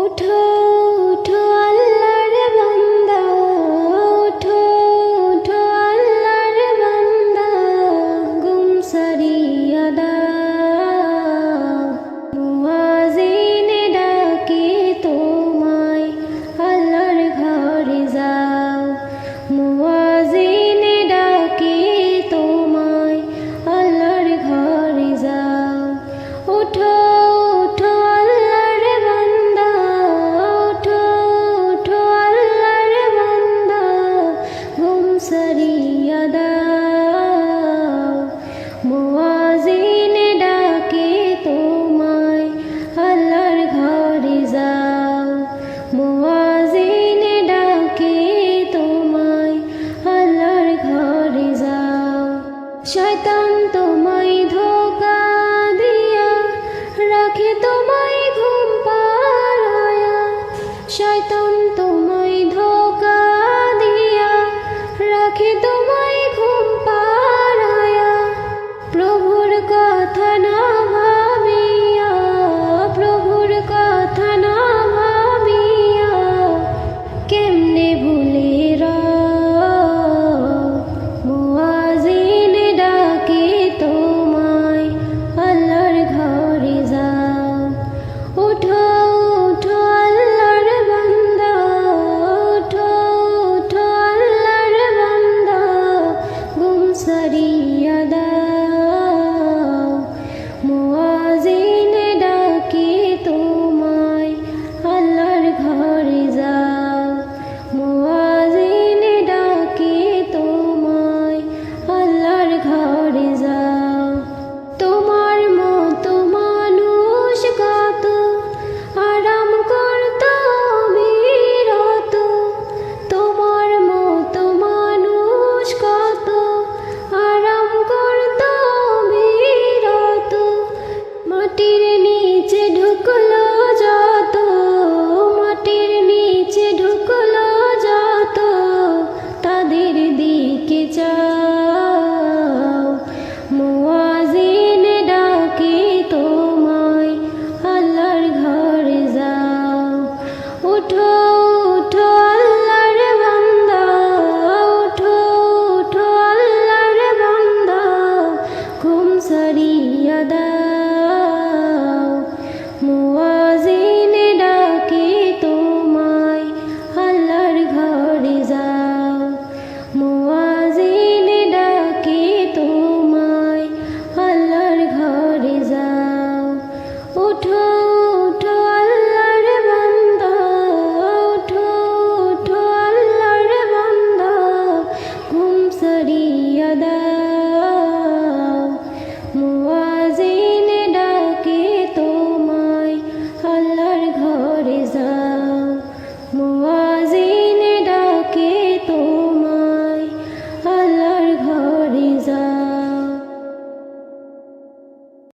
উঠো উঠো আল্লাহর বান্দা, উঠো উঠো আল্লাহর বান্দা, গুম সারিয়া দাও। মুয়াজ্জিনে ডাকে তোমায়, আল্লাহর ঘরে যাও। মুয়াজ্জিনে ডাকে তোমায়, আল্লাহর ঘরে যাও। উঠো সারিয়া দাও। মুয়াজ্জিনে ডাকে তোমায়, আল্লাহর ঘরে যাও। মুয়াজ্জিনে ডাকে তোমায়, আল্লাহর ঘরে যাও। শয়তান তোমায় ধোঁকা দিয়া রাখে তোমায় ঘুম পাড়ায়া। শয়তান